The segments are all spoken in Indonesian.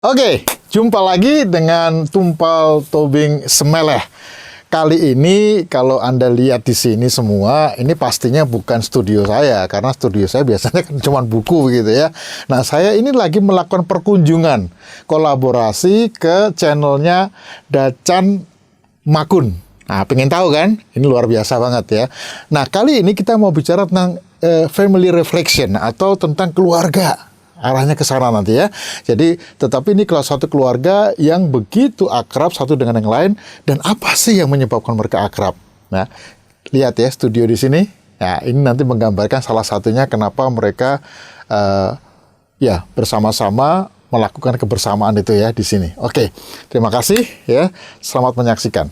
Oke, jumpa lagi dengan Tumpal Tobing Semeleh. Kali ini kalau Anda lihat di sini semua, ini pastinya bukan studio saya, karena studio saya biasanya kan cuma buku gitu ya. Nah, saya ini lagi melakukan perkunjungan, kolaborasi ke channelnya Dacan Makun. Nah, pengen tahu kan? Ini luar biasa banget ya. Nah, kali ini kita mau bicara tentang family reflection atau tentang keluarga. Arahnya ke sana nanti ya. Jadi, tetapi ini kalau satu keluarga yang begitu akrab satu dengan yang lain, dan apa sih yang menyebabkan mereka akrab? Nah, lihat ya studio di sini. Nah, ini nanti menggambarkan salah satunya kenapa mereka ya bersama-sama melakukan kebersamaan itu ya di sini. Oke, terima kasih ya. Selamat menyaksikan.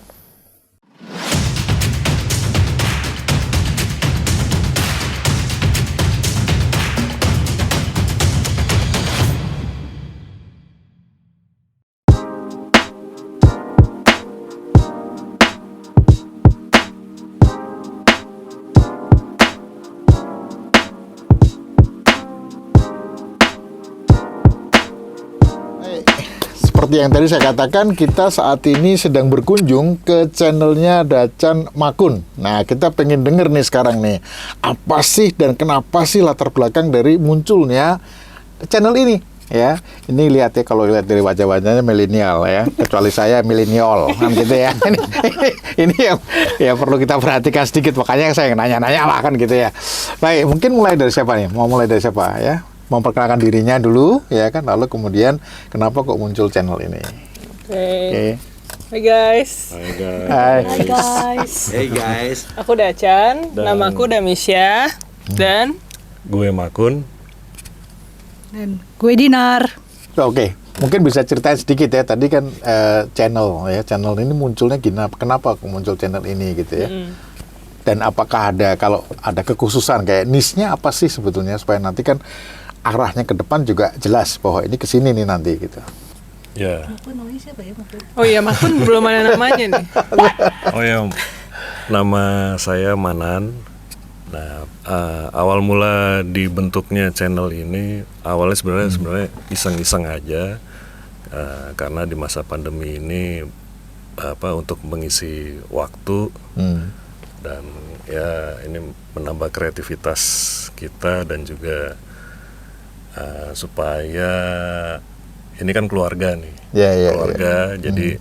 Seperti yang tadi saya katakan, kita saat ini sedang berkunjung ke channelnya Dacan Makun. Nah, kita pengen denger nih sekarang nih, apa sih dan kenapa sih latar belakang dari munculnya channel ini? Ya, ini lihat ya, kalau lihat dari wajah-wajahnya milenial ya, kecuali saya milenial kan gitu ya. Ini yang ya perlu kita perhatikan sedikit, makanya saya nanya-nanya lah kan gitu ya. Baik, mungkin mulai dari siapa nih? Mau mulai dari siapa ya? Memperkenalkan dirinya dulu ya kan, lalu kemudian kenapa kok muncul channel ini. Oke. Hai guys. Hai. Hai guys. Hey guys. Aku Dacan, namaku Damisya, dan Gue Makun. Dan gue Dinar. Oke, mungkin bisa ceritain sedikit ya, tadi kan channel ini munculnya gimana, kenapa kok muncul channel ini gitu ya. Dan apakah kalau ada kekhususan kayak niche-nya apa sih sebetulnya, supaya nanti kan arahnya ke depan juga jelas bahwa ini kesini nih nanti gitu. Ya. oh iya Makun belum ada namanya nih. Oh ya, nama saya Manan. Nah, awal mula dibentuknya channel ini awalnya sebenarnya iseng-iseng aja, karena di masa pandemi ini untuk mengisi waktu dan ya ini menambah kreativitas kita dan juga supaya ini kan keluarga nih, keluarga. Jadi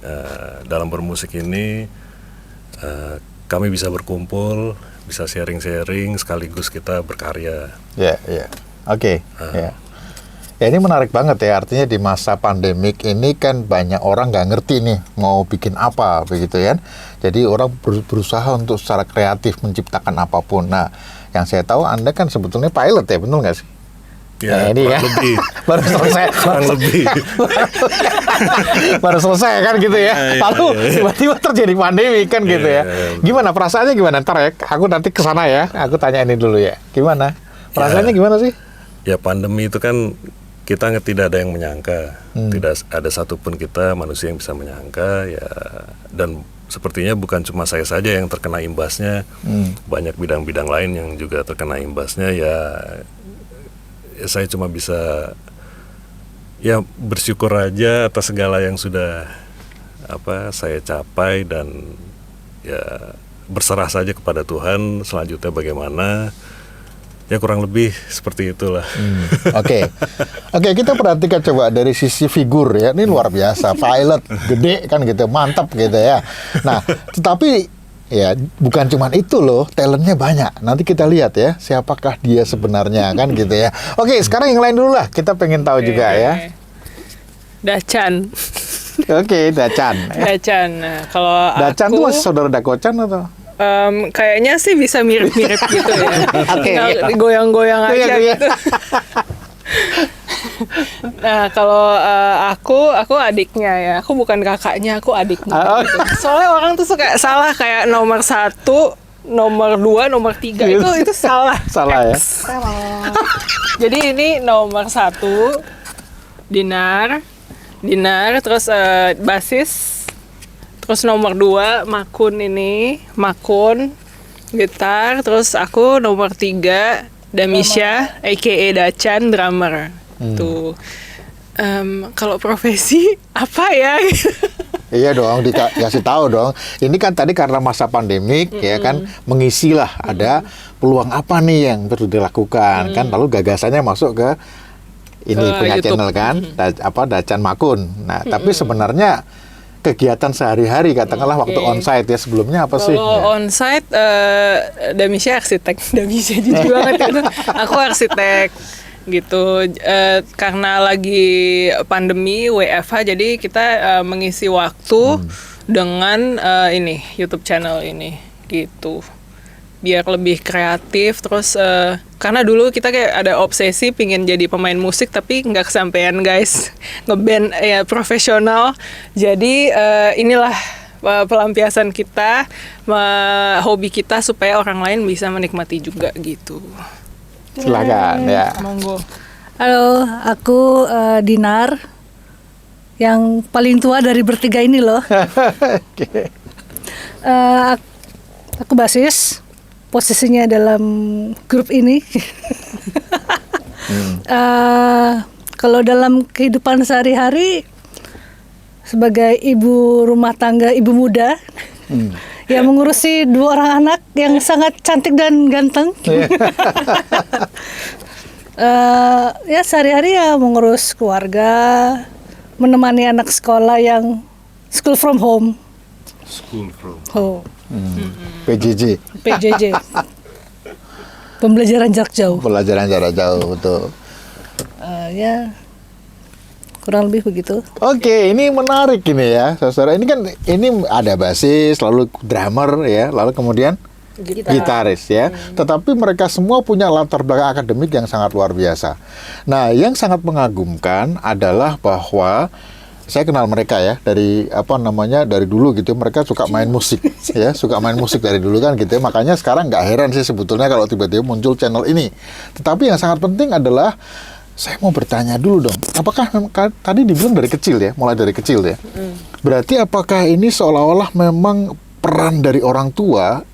dalam bermusik ini kami bisa berkumpul, bisa sharing-sharing sekaligus kita berkarya. Oke. Ya, ini menarik banget ya, artinya di masa pandemik ini kan banyak orang nggak ngerti nih mau bikin apa begitu ya. Jadi orang berusaha untuk secara kreatif menciptakan apapun. Nah, yang saya tahu Anda kan sebetulnya pilot ya, betul nggak sih? Ya, ini ya. lebih. Baru selesai. Baru selesai kan gitu ya. Lalu tiba-tiba terjadi pandemi kan gitu ya. Gimana perasaannya gimana? Ntar ya, aku nanti ke sana ya. Aku tanya ini dulu ya. Gimana? Perasaannya gimana sih? Ya, pandemi itu kan kita tidak ada yang menyangka. Tidak ada satupun kita manusia yang bisa menyangka ya. Dan sepertinya bukan cuma saya saja yang terkena imbasnya. Banyak bidang-bidang lain yang juga terkena imbasnya ya. Saya cuma bisa ya bersyukur aja atas segala yang sudah saya capai dan ya berserah saja kepada Tuhan selanjutnya bagaimana. Ya kurang lebih seperti itulah. Oke, kita perhatikan coba dari sisi figur ya, ini luar biasa, pilot gede kan gitu, mantap gitu ya. Nah, tetapi ya bukan cuma itu loh, talentnya banyak. Nanti kita lihat ya, siapakah dia sebenarnya kan gitu ya. Oke, sekarang yang lain dulu lah, kita pengen tahu juga ya. Dacan. Oke, Dacan. Nah, kalau Dacan aku, tuh masih saudara Dakocan atau? kayaknya sih bisa mirip-mirip gitu ya. Tinggal goyang-goyang aja gitu. Nah, kalau aku adiknya ya. Aku bukan kakaknya, aku adiknya. Gitu. Soalnya orang tuh suka salah kayak nomor 1, nomor 2, nomor 3 itu salah. Salah ya. Jadi ini nomor 1 Dinar, terus basis. Terus nomor 2 Makun Makun gitar, terus aku nomor 3 Damisya aka Dacan drummer. Tuh. Kalau profesi apa ya? Iya dong, dikasih tahu dong. Ini kan tadi karena masa pandemik ya kan, mengisi lah ada peluang apa nih yang perlu dilakukan kan, lalu gagasannya masuk ke ini Ke punya YouTube. channel kan, Dacan Makun. Nah, tapi sebenarnya kegiatan sehari-hari katakanlah waktu Oke. onsite ya sebelumnya apa sih? Kalau onsite, Damisha arsitek, Damisha jujur banget itu. Aku arsitek gitu. Karena lagi pandemi WFH, jadi kita mengisi waktu dengan ini YouTube channel ini gitu. Biar lebih kreatif, terus karena dulu kita kayak ada obsesi pingin jadi pemain musik tapi nggak kesampaian guys, ngeband ya profesional. Jadi inilah pelampiasan kita, hobi kita supaya orang lain bisa menikmati juga gitu. Silakan ya. Monggo. Halo, aku Dinar, yang paling tua dari bertiga ini loh. Oke. Aku basis, posisinya dalam grup ini. Kalau dalam kehidupan sehari-hari sebagai ibu rumah tangga, ibu muda, yang mengurusi 2 orang anak yang sangat cantik dan ganteng. Ya sehari-hari ya mengurus keluarga, menemani anak sekolah yang school from home. School from. Oh, PJJ, PJJ. Pembelajaran jarak jauh. pelajaran jarak jauh, betul. Ya kurang lebih begitu. Oke, ini menarik ini ya, saudara. Ini kan ini ada basis, lalu drummer ya, lalu kemudian gitaris ya. Tetapi mereka semua punya latar belakang akademik yang sangat luar biasa. Nah, yang sangat mengagumkan adalah bahwa saya kenal mereka ya dari dari dulu gitu. Mereka suka main musik ya, suka main musik dari dulu kan gitu. Makanya sekarang nggak heran sih sebetulnya kalau tiba-tiba muncul channel ini. Tetapi yang sangat penting adalah saya mau bertanya dulu dong, apakah tadi dibilang dari kecil ya, mulai dari kecil ya? Berarti apakah ini seolah-olah memang peran dari orang tua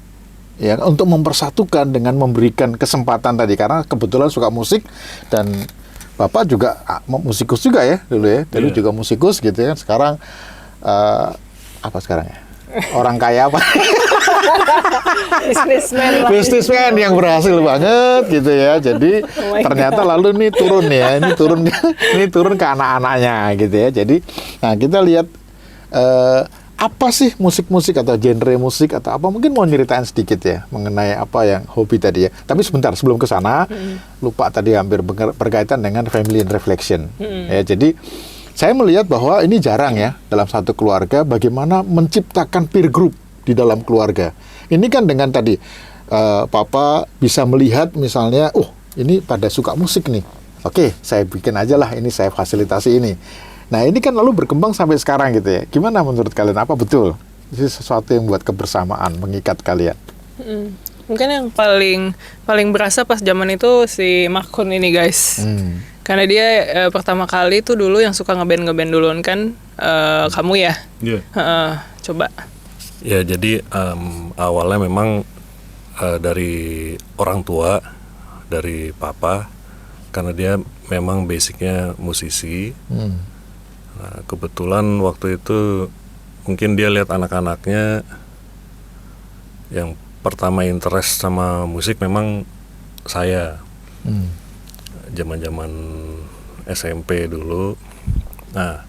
ya untuk mempersatukan dengan memberikan kesempatan tadi, karena kebetulan suka musik dan Bapak juga musikus juga ya dulu ya, dulu Iya. juga musikus gitu ya. Sekarang apa sekarang ya? Orang kaya apa? Businessman lah. Businessman yang berhasil banget gitu ya. Jadi Oh my ternyata lalu ini turun ya, ini turun ke anak-anaknya gitu ya. Jadi nah kita lihat apa sih musik-musik atau genre musik atau apa, mungkin mau nyeritain sedikit ya mengenai apa yang hobi tadi ya. Tapi sebentar sebelum ke sana lupa tadi hampir berkaitan dengan family and reflection. Ya, jadi saya melihat bahwa ini jarang ya dalam satu keluarga bagaimana menciptakan peer group di dalam keluarga. Ini kan dengan tadi papa bisa melihat misalnya, ini pada suka musik nih. Oke, saya bikin aja lah ini, saya fasilitasi ini. Nah, ini kan lalu berkembang sampai sekarang gitu ya. Gimana menurut kalian, apa betul? Ini sesuatu yang buat kebersamaan, mengikat kalian. Mungkin yang paling berasa pas zaman itu si Makun ini guys. Karena dia pertama kali tuh dulu yang suka ngeband duluan kan kamu ya. Iya. Coba. Ya, jadi awalnya memang dari orang tua, dari papa, karena dia memang basicnya musisi. Nah, kebetulan waktu itu mungkin dia lihat anak-anaknya yang pertama interest sama musik memang saya. Zaman-zaman SMP dulu. Nah,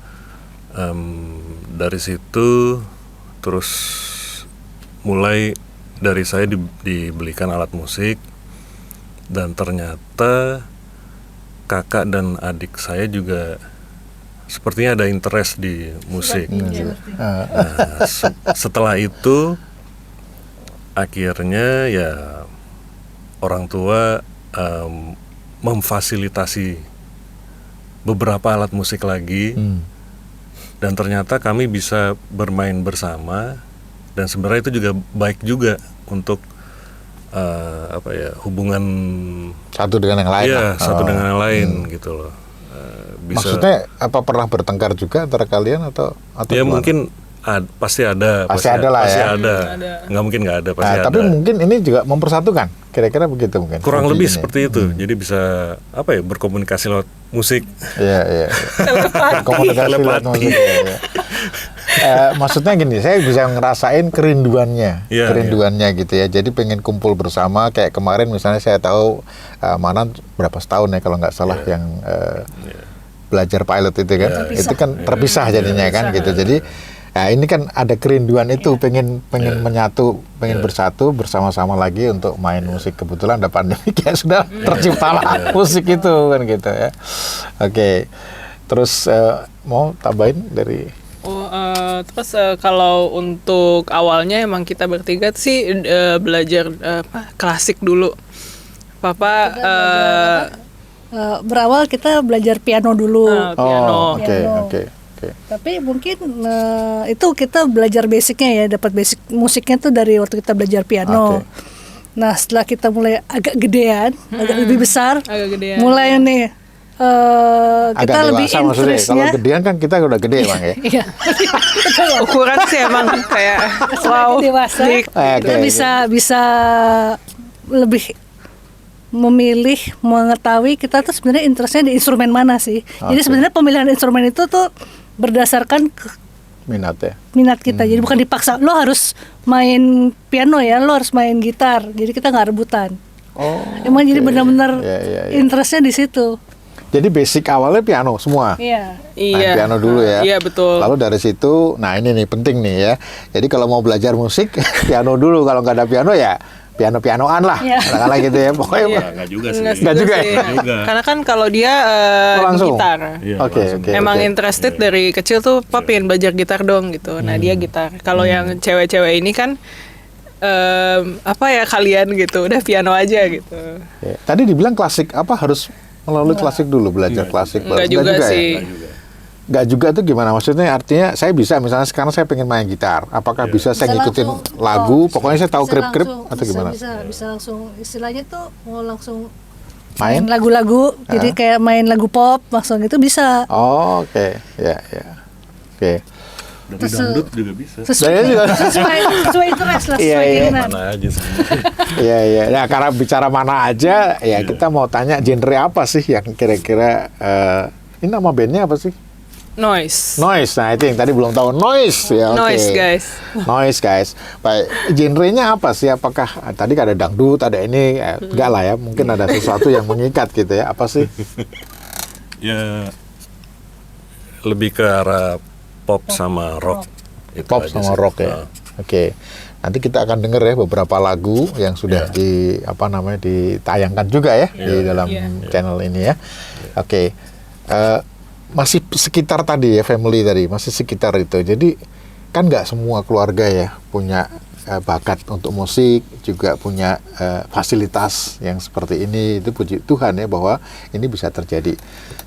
dari situ terus mulai dari saya dibelikan alat musik, dan ternyata kakak dan adik saya juga sepertinya ada interest di musik. Nah, setelah itu akhirnya ya orang tua memfasilitasi beberapa alat musik lagi, dan ternyata kami bisa bermain bersama, dan sebenarnya itu juga baik juga untuk hubungan Satu dengan yang lain. iya lah. satu dengan yang lain gitu loh. Bisa Maksudnya apa, pernah bertengkar juga antara kalian atau ya gimana? mungkin pasti ada, Pasti ada lah pasti ya. ada. Ada. Nggak mungkin nggak ada, pasti Nah, ada. tapi mungkin ini juga mempersatukan, kira-kira begitu mungkin. Kurang Hobi lebih ini. seperti itu. Jadi bisa berkomunikasi lewat musik. Iya. Komunikasi lewat musik. Ya. Maksudnya gini, saya bisa ngerasain kerinduannya gitu ya. Jadi pengen kumpul bersama. Kayak kemarin misalnya saya tahu Manan berapa setahun ya kalau nggak salah yang belajar pilot itu kan, itu kan terpisah jadinya kan gitu. Jadi ini kan ada kerinduan itu, pengen menyatu, pengen bersatu bersama-sama lagi untuk main musik. Kebetulan ada pandemi kayak sudah terciptalah musik itu kan gitu ya. Oke. Terus mau tambahin dari terus kalau untuk awalnya emang kita bertiga sih belajar klasik dulu. Papa berawal kita belajar piano dulu. Piano. Oke. Tapi mungkin itu kita belajar basicnya ya, dapat basic musiknya tuh dari waktu kita belajar piano. Nah setelah kita mulai agak gedean, agak lebih besar, mulai nih kita agak lebih dewasa maksudnya. Kalau interestnya. gedean kan kita udah gede Bang ya. Iya. Ukuran sih emang kayak Dewasa. Kita bisa lebih memilih, mengetahui kita tuh sebenarnya interestnya di instrumen mana sih. Jadi sebenarnya pemilihan instrumen itu tuh berdasarkan minat kita. Jadi bukan dipaksa lo harus main piano ya, lo harus main gitar. Jadi kita nggak rebutan. Emang jadi benar-benar interestnya di situ. Jadi basic awalnya piano semua. Iya. Main piano dulu ya. Iya betul. Lalu dari situ, nah ini nih penting nih ya. Jadi kalau mau belajar musik piano dulu. Kalau nggak ada piano ya piano-pianoan lah, katakanlah gitu ya. Pokoknya Nggak juga sih. Nggak juga ya? Karena kan kalau dia langsung? gitar. Oke. Emang interested dari kecil tuh, Papa pengen belajar gitar dong gitu. Nah dia gitar. Kalau yang cewek-cewek ini kan kalian gitu, udah piano aja gitu. Tadi dibilang klasik, harus melalui klasik dulu, belajar klasik. Enggak juga sih. Nggak juga tuh gimana? Maksudnya artinya saya bisa, misalnya sekarang saya pengen main gitar, apakah bisa saya ngikutin lagu, pokoknya saya tahu grip-grip atau gimana? Bisa langsung, istilahnya tuh mau langsung main lagu-lagu, jadi kayak main lagu pop, langsung itu bisa. Oke. Oke. Dari dangdut juga bisa. Sesuai interest lah, sesuai keinginan. Mana aja sih. Iya. Nah, karena bicara mana aja, ya kita mau tanya genre apa sih yang kira-kira ini nama bandnya apa sih? Noise. Nah itu yang tadi belum tahu. Noise ya. Noise guys. Baik, genrenya apa sih? Apakah tadi ada dangdut, ada ini? Enggak lah ya. Mungkin ada sesuatu yang mengikat gitu ya. Apa sih? Ya lebih ke arah pop sama rock. Pop sama rock ya. Oke. Nanti kita akan dengar ya beberapa lagu yang sudah ditayangkan juga ya di dalam channel ini ya. Oke. Masih sekitar tadi ya, family tadi, masih sekitar itu. Jadi kan nggak semua keluarga ya punya bakat untuk musik, juga punya fasilitas yang seperti ini. Itu puji Tuhan ya bahwa ini bisa terjadi.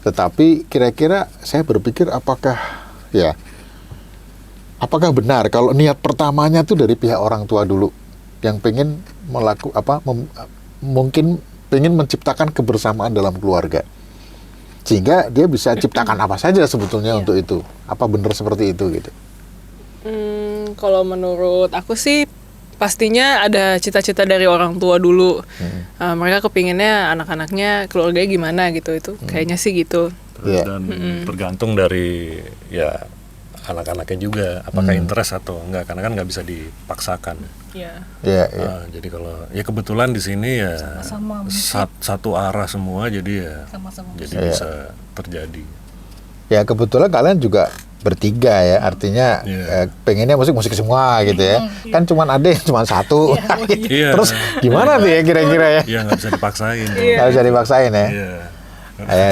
Tetapi kira-kira saya berpikir apakah benar kalau niat pertamanya tuh dari pihak orang tua dulu yang pengen mungkin pengen menciptakan kebersamaan dalam keluarga. Sehingga dia bisa ciptakan apa saja sebetulnya untuk itu. Apa benar seperti itu gitu? Kalau menurut aku sih pastinya ada cita-cita dari orang tua dulu. Mereka kepinginnya anak-anaknya keluarganya gimana gitu. Itu kayaknya sih gitu. Dan tergantung dari anak-anaknya juga apakah interest atau enggak, karena kan nggak bisa dipaksakan. Jadi kalau kebetulan di sini satu arah semua, jadi bisa terjadi. Ya kebetulan kalian juga bertiga ya, artinya pengennya musik semua gitu ya. Kan cuman ada yang cuma satu. Terus gimana tuh ya kira-kira ya? Iya, nggak bisa dipaksain. Nggak bisa dipaksain ya.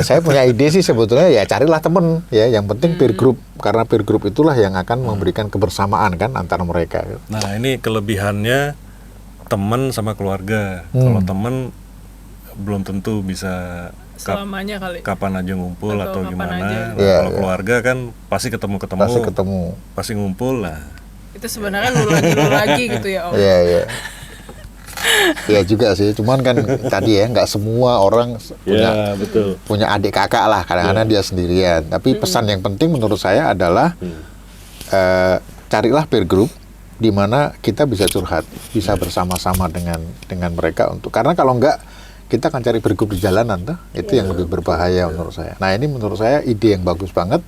Saya punya ide sih sebetulnya ya carilah temen ya, yang penting peer group, karena peer group itulah yang akan memberikan kebersamaan kan antara mereka. Nah ini kelebihannya teman sama keluarga. Kalau teman belum tentu bisa selamanya kali. Kapan aja ngumpul atau gimana. Kalau keluarga kan pasti ketemu, pasti ngumpul lah. Itu sebenarnya lu lagi gitu ya Om. Iya. Iya juga sih, cuman kan tadi ya nggak semua orang punya adik kakak lah, kadang-kadang dia sendirian. Tapi pesan yang penting menurut saya adalah carilah peer group di mana kita bisa curhat, bisa bersama-sama dengan mereka karena kalau nggak kita akan cari bergup di jalanan tuh. Itu yang lebih berbahaya menurut saya. Nah, ini menurut saya ide yang bagus banget.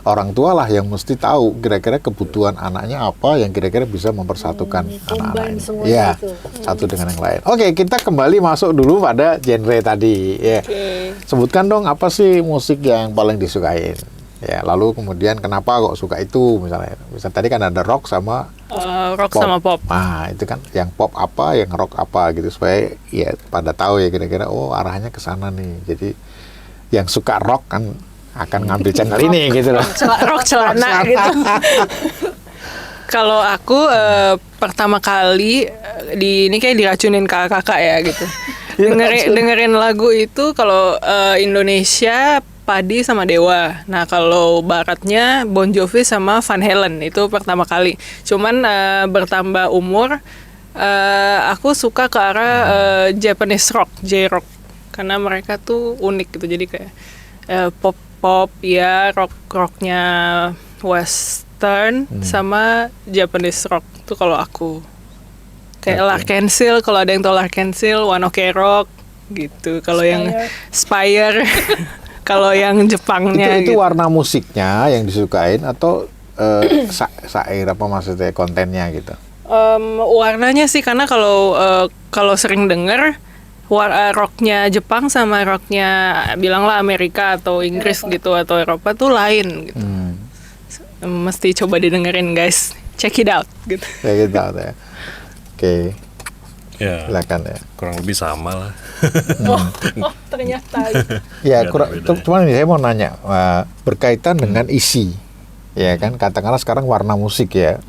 Orang tua lah yang mesti tahu kira-kira kebutuhan anaknya apa yang kira-kira bisa mempersatukan anak-anak combine ini. semuanya Iya, itu. satu dengan yang lain. Oke, kita kembali masuk dulu pada genre tadi. Ya. Oke. Sebutkan dong apa sih musik yang paling disukain. Ya, lalu kemudian kenapa kok suka itu misalnya. Misal tadi kan ada rock sama Rock sama pop. Nah, itu kan yang pop apa, yang rock apa gitu supaya ya pada tahu ya kira-kira oh arahnya ke sana nih. Jadi yang suka rock kan akan ngambil channel ini gitu loh. Rock celana gitu. Kalau aku pertama kali ini kayak diracunin kakak ya gitu. Dengerin lagu itu kalau Indonesia Padi sama Dewa. Nah, kalau baratnya Bon Jovi sama Van Halen itu pertama kali. Cuman bertambah umur aku suka ke arah Japanese rock, J-rock. Karena mereka tuh unik gitu. Jadi kayak pop ya, rocknya western sama Japanese rock. Itu kalau aku. Kayak Larkensil, kalau ada yang tahu Larkensil, One Ok Rock gitu. Kalau yang Spire kalau yang Jepangnya itu gitu. warna musiknya yang disukain atau syair apa maksudnya kontennya gitu. Warnanya sih karena kalau sering denger rocknya Jepang sama rocknya bilanglah Amerika atau Inggris gitu atau Eropa tuh lain gitu. Mesti coba didengerin guys, check it out gitu. Kayak gitu ya. Oke, Ya, silakan ya. kurang lebih sama lah. Oh ternyata. Ya, Nggak kurang, ada bedanya. cuman ini saya mau nanya berkaitan dengan isi, ya kan? Katakanlah sekarang warna musik ya.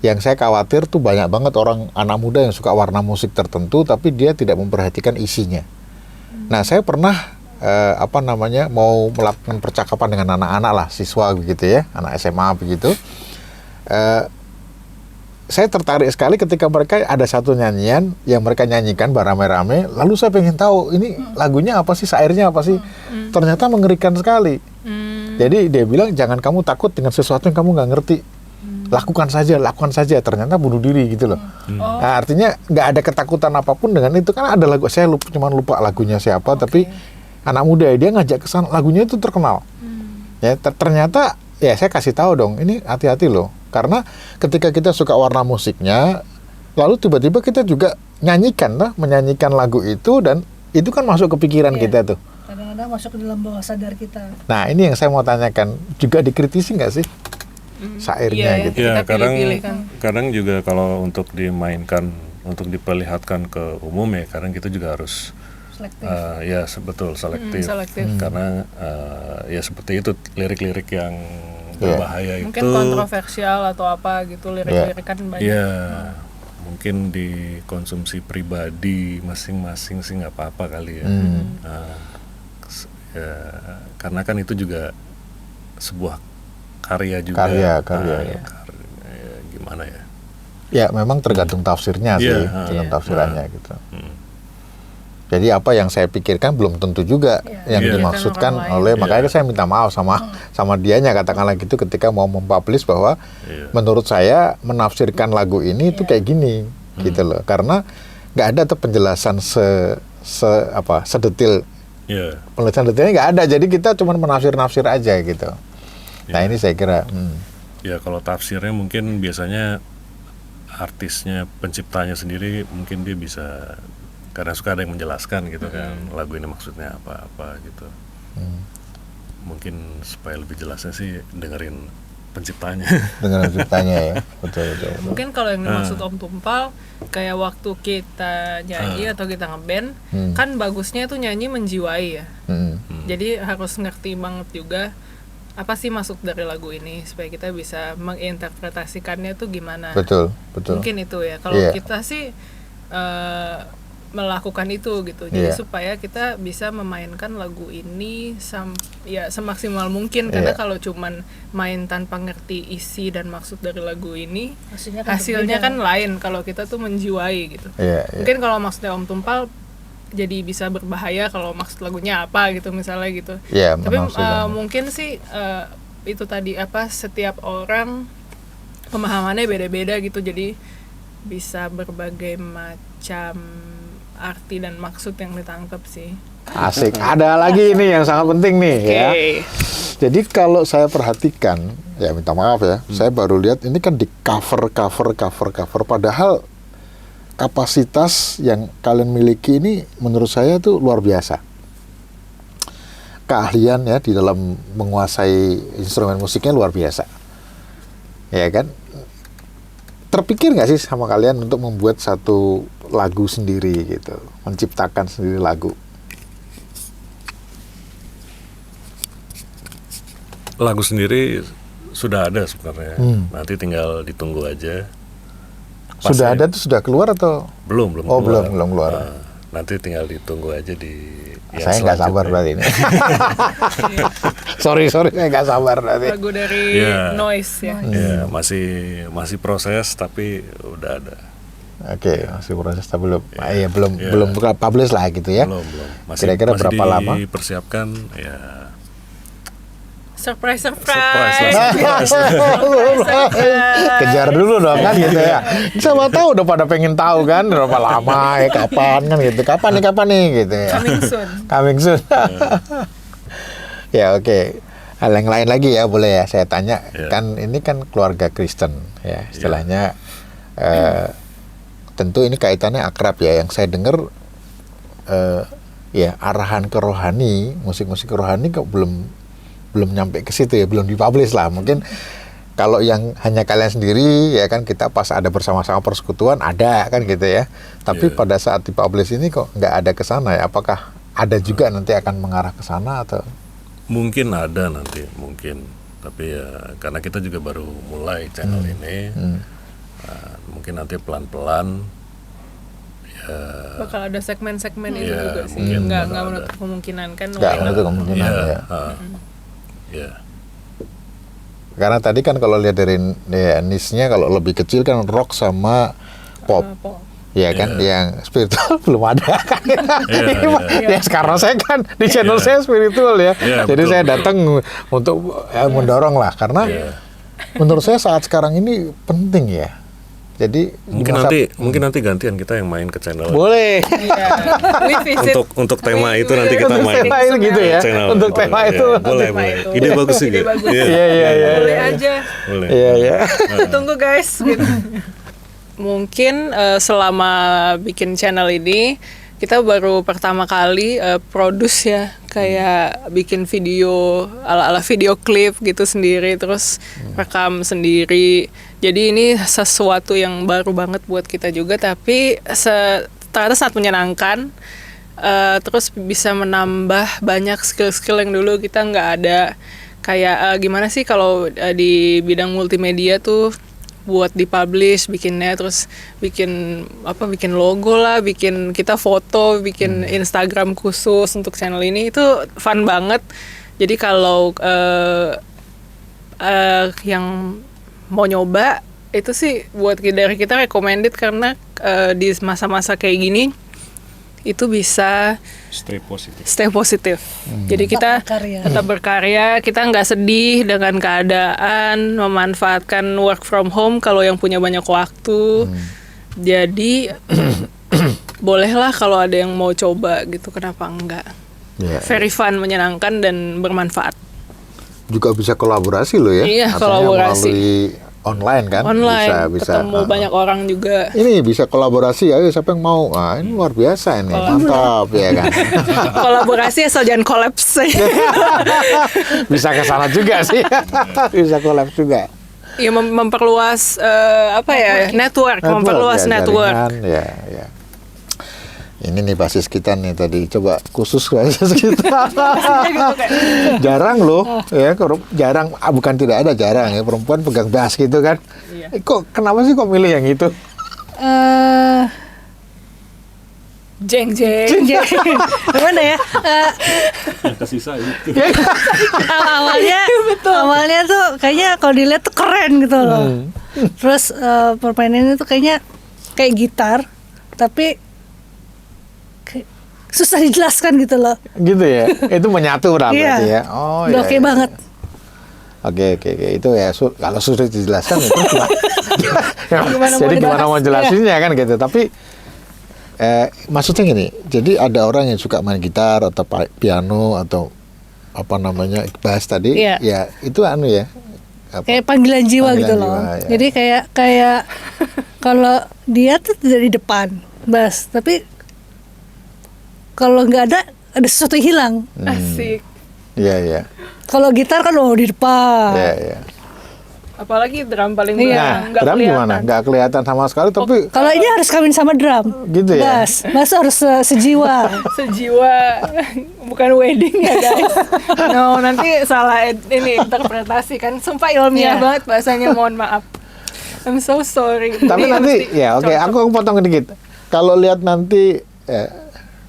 Yang saya khawatir tuh banyak banget orang anak muda yang suka warna musik tertentu, tapi dia tidak memperhatikan isinya. Nah, saya pernah mau melakukan percakapan dengan anak-anak lah, siswa begitu ya, anak SMA begitu. Saya tertarik sekali ketika mereka ada satu nyanyian yang mereka nyanyikan beramai-ramai, lalu saya pengen tahu ini lagunya apa sih, syairnya apa sih. Ternyata mengerikan sekali. Jadi dia bilang jangan kamu takut dengan sesuatu yang kamu nggak ngerti, lakukan saja. Ternyata bunuh diri gitu loh. Nah, artinya nggak ada ketakutan apapun dengan itu. Kan ada lagu, saya cuma lupa lagunya siapa, tapi anak muda dia ngajak ke sana, lagunya itu terkenal. Ya ternyata ya saya kasih tahu dong, ini hati-hati loh. Karena ketika kita suka warna musiknya, lalu tiba-tiba kita juga menyanyikan lagu itu, dan itu kan masuk ke pikiran kita tuh. Kadang-kadang masuk ke dalam bawah sadar kita. Nah, ini yang saya mau tanyakan, juga dikritisi nggak sih syairnya Iya, gitu? Kita Ya, pilih-pilih kan. kadang juga kalau untuk dimainkan, untuk diperlihatkan ke umum ya, kadang kita juga harus Selektif. betul selektif. Selektif. Karena ya seperti itu lirik-lirik yang berbahaya Mungkin itu. kontroversial atau apa gitu, lirik-lirik kan banyak. Ya, mungkin dikonsumsi pribadi masing-masing sih nggak apa-apa kali ya. Ya, karena kan itu juga sebuah karya juga. Karya, ya, gimana ya? Ya, memang tergantung tafsirnya sih, Iya, tergantung tafsirannya gitu. Jadi apa yang saya pikirkan belum tentu juga yang Iya. dimaksudkan Orang lain. oleh, makanya saya minta maaf sama dianya, katakanlah gitu, ketika mau mempublish bahwa menurut saya menafsirkan lagu ini itu kayak gini gitu loh, karena nggak ada tuh penjelasan sedetil, Iya. penjelasan detailnya nggak ada, jadi kita cuma menafsir aja gitu. Nah ini saya kira Ya kalau tafsirnya mungkin biasanya artisnya, penciptanya sendiri mungkin dia bisa, karena suka ada yang menjelaskan gitu kan, lagu ini maksudnya apa gitu. Mungkin supaya lebih jelasnya sih dengerin penciptanya. dengan ceritanya ya, betul. Mungkin kalau yang dimaksud Om Tumpal kayak waktu kita nyanyi atau kita ngeband, kan bagusnya tuh nyanyi menjiwai ya. Jadi harus ngerti banget juga apa sih masuk dari lagu ini supaya kita bisa menginterpretasikannya tuh gimana. Betul. Mungkin itu ya. Kalau kita sih melakukan itu gitu. Jadi supaya kita bisa memainkan lagu ini semaksimal mungkin, karena kalau cuman main tanpa ngerti isi dan maksud dari lagu ini, hasilnya kan lain kalau kita tuh menjiwai gitu. Mungkin kalau maksudnya Om Tumpal jadi bisa berbahaya kalau maksud lagunya apa gitu misalnya gitu. Tapi mungkin sih itu tadi setiap orang pemahamannya beda-beda gitu, jadi bisa berbagai macam arti dan maksud yang ditangkap sih. Asik. Ada lagi ini yang sangat penting nih ya. Oke. Jadi kalau saya perhatikan, ya minta maaf ya, saya baru lihat ini kan di cover, padahal kapasitas yang kalian miliki ini menurut saya tuh luar biasa. Keahlian ya di dalam menguasai instrumen musiknya luar biasa. Ya kan? Terpikir nggak sih sama kalian untuk membuat satu lagu sendiri gitu, menciptakan sendiri lagu? Lagu sendiri sudah ada sebenarnya. Nanti tinggal ditunggu aja. Pas Sudah saya- ada tuh sudah keluar atau? Belum Oh, keluar. belum keluar. Nah, nanti tinggal ditunggu aja di yang Saya nggak sabar selanjutnya. berarti ini. sorry, saya nggak sabar berarti. Lagu dari Iya. Noise ya. Ya, masih proses tapi udah ada. Oke, masih proses tapi belum publish lah gitu ya. Belum. Kira-kira masih berapa lama? dipersiapkan ya. Surprise. Kejar dulu dong kan gitu ya. Siapa tahu udah pada pengen tahu kan berapa lama ya, kapan kan gitu. Kapan nih gitu ya. Coming soon. Ya oke. Hal yang lain lagi ya boleh ya saya tanya. Ya. Kan ini kan keluarga Kristen ya istilahnya. Tentu ini kaitannya akrab ya. Yang saya dengar ya arahan ke rohani, musik-musik rohani kok belum nyampe ke situ ya, belum dipublish lah. Mungkin kalau yang hanya kalian sendiri ya kan kita pas ada bersama-sama persekutuan ada kan gitu ya. Tapi pada saat dipublish ini kok nggak ada ke sana ya. Apakah ada juga nanti akan mengarah ke sana atau? Mungkin ada nanti, mungkin. Tapi ya karena kita juga baru mulai channel ini, mungkin nanti pelan-pelan. Ya, Bakal ada segmen-segmen itu Iya, juga sih. mungkin Nggak bakal menutup ada. kemungkinan kan. Nggak menutup kemungkinan ya. Ya. Karena tadi kan kalau lihat dari niche-nya kalau lebih kecil kan rock sama pop. Ya kan, yang spiritual belum ada kan. Ya sekarang saya kan di channel saya spiritual ya. Iya, Jadi betul, saya betul. datang untuk mendorong lah karena menurut saya saat sekarang ini penting ya. Jadi di Mungkin nanti gantian kita yang main ke channel. boleh. Iya. We visit. Untuk tema itu nanti kita Untuk main. tema itu gitu ya. Channel. Untuk tema Boleh, itu. ya. Boleh. itu. Ide bagus sih. Ide Gitu. bagus. Iya. Boleh aja. Boleh. Iya. Tunggu guys. Gitu. Mungkin selama bikin channel ini kita baru pertama kali produce ya, kayak bikin video ala-ala video klip gitu sendiri, terus rekam sendiri. Jadi ini sesuatu yang baru banget buat kita juga, tapi ternyata sangat menyenangkan. Terus bisa menambah banyak skill-skill yang dulu kita nggak ada. Kayak gimana sih kalau di bidang multimedia tuh buat dipublish bikinnya, terus bikin logo lah, bikin kita foto, bikin Instagram khusus untuk channel ini, itu fun banget. Jadi kalau yang mau nyoba itu sih buat dari kita recommended, karena di masa-masa kayak gini itu bisa stay positif. Jadi kita tetap berkarya, kita nggak sedih dengan keadaan, memanfaatkan work from home kalau yang punya banyak waktu. Jadi bolehlah kalau ada yang mau coba gitu, kenapa enggak? Very fun, menyenangkan dan bermanfaat. Juga bisa kolaborasi loh ya. Iya, artinya kolaborasi. melalui online kan. Online, bisa ketemu banyak orang juga. Ini bisa kolaborasi, ayo siapa yang mau? Nah, ini luar biasa ini, mantap ya kan. Kolaborasi asal jangan kolaps. Bisa ke sana juga sih. Bisa collab juga. Ya memperluas network, memperluas ya, network. jaringan, ya. Ini nih basis kita nih tadi, coba khusus basis kita. Jarang loh, ya jarang, bukan tidak ada, jarang ya perempuan pegang bass gitu kan. Iya. Kenapa sih kok milih yang itu? Jeng. Gimana ya? Kesisa itu. Awalnya tuh kayaknya kalau dilihat tuh keren gitu loh. Terus permainannya tuh kayaknya kayak gitar, tapi susah dijelaskan gitu loh. Gitu ya, itu menyatu berarti ya. Iya. Oh Udah oke banget. Oke, itu ya kalau sudah dijelaskan itu Gimana mau jadi gimana mau dibahas? jelasinnya kan gitu. Tapi Maksudnya gini, jadi ada orang yang suka main gitar atau piano atau apa namanya bass tadi, Iya. ya itu anu ya. Apa? Kayak panggilan jiwa Panggilan gitu loh. jiwa, ya. Jadi kayak kalau dia tuh tidak di depan bass, tapi kalau nggak ada sesuatu yang hilang. Asik. Iya, iya. Kalau gitar kan di depan. Iya, iya. Apalagi drum paling Iya. belakang, Nah, nggak drum kelihatan. gimana? Nggak kelihatan sama sekali, tapi Kalau ini harus kawin sama drum. Gitu ya? Bass harus sejiwa. Sejiwa, bukan wedding ya guys. No, nanti salah ini interpretasi kan. Sumpah ilmiah Iya. banget bahasanya, mohon maaf. I'm so sorry. tapi Ini nanti mesti ya oke, cocok. aku potong dikit. Kalau lihat nanti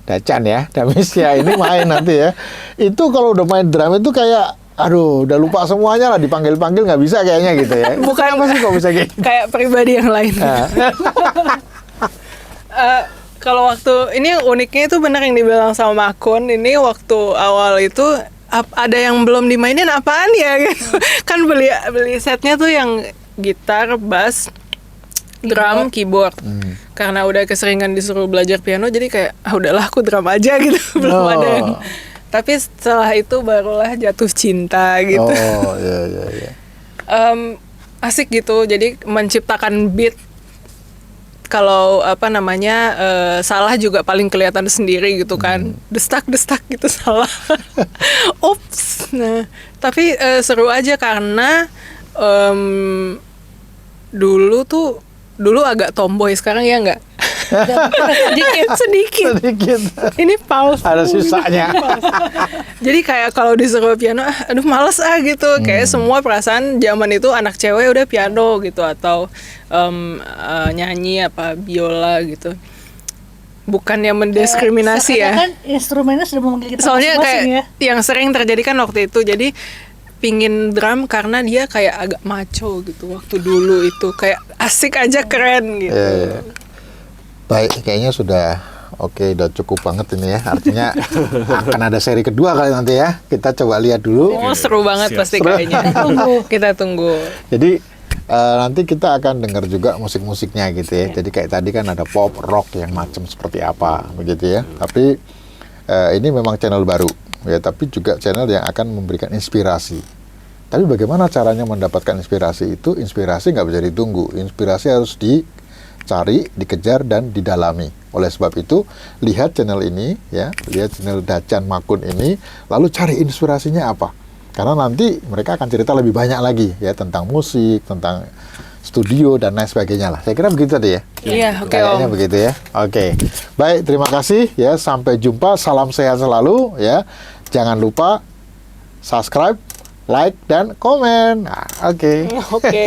Dacan ya, Damisya ini main nanti ya. Itu kalau udah main drum itu kayak aduh, udah lupa semuanya lah, dipanggil-panggil nggak bisa kayaknya gitu ya. Bukan. Kenapa sih kok bisa gitu? Kayak pribadi yang lain. Nah, Kalau waktu ini uniknya itu benar yang dibilang sama Makun, ini waktu awal itu ada yang belum dimainin apaan ya gitu. Kan beli setnya tuh yang gitar, bass, drum, keyboard. Karena udah keseringan disuruh belajar piano, jadi kayak udahlah aku drum aja gitu. Belum Oh. ada yang. Tapi setelah itu barulah jatuh cinta gitu. Oh, iya, iya, iya. Asik gitu, jadi menciptakan beat. Kalau apa namanya salah juga paling kelihatan sendiri gitu kan, destak gitu salah. Ups. Nah, tapi seru aja karena dulu agak tomboy, sekarang ya enggak. sedikit. Sedikit. Ini pause. Ada sisanya. Jadi kayak kalau disuruh piano, aduh males gitu. Kayak semua perasaan zaman itu anak cewek udah piano gitu, atau nyanyi apa biola gitu. Bukan yang mendiskriminasi ya. Kan instrumennya sudah memanggil kita Soalnya masing-masing kayak ya. yang sering terjadi kan waktu itu. Jadi pingin drum karena dia kayak agak maco gitu waktu dulu itu, kayak asik aja, keren gitu. Iya, iya. Baik, kayaknya sudah oke, udah cukup banget ini ya. Artinya akan ada seri kedua kali nanti ya. Kita coba lihat dulu. Oh, seru banget Siap. pasti kayaknya. Kita tunggu. Jadi nanti kita akan dengar juga musik-musiknya gitu ya. Jadi kayak tadi kan ada pop, rock yang macam seperti apa begitu ya. Tapi ini memang channel baru ya, tapi juga channel yang akan memberikan inspirasi. Tapi bagaimana caranya mendapatkan inspirasi itu? Inspirasi nggak bisa ditunggu. Inspirasi harus dicari, dikejar, dan didalami. Oleh sebab itu, lihat channel ini ya, lihat channel Dacan Makun ini, lalu cari inspirasinya apa. Karena nanti mereka akan cerita lebih banyak lagi ya tentang musik, tentang studio dan lain sebagainya lah. Saya kira begitu tadi ya. Iya, oke Kayaknya Om. begitu ya. Oke. Baik, terima kasih ya. Sampai jumpa. Salam sehat selalu ya. Jangan lupa subscribe, like, dan komen. Nah, oke. Oke.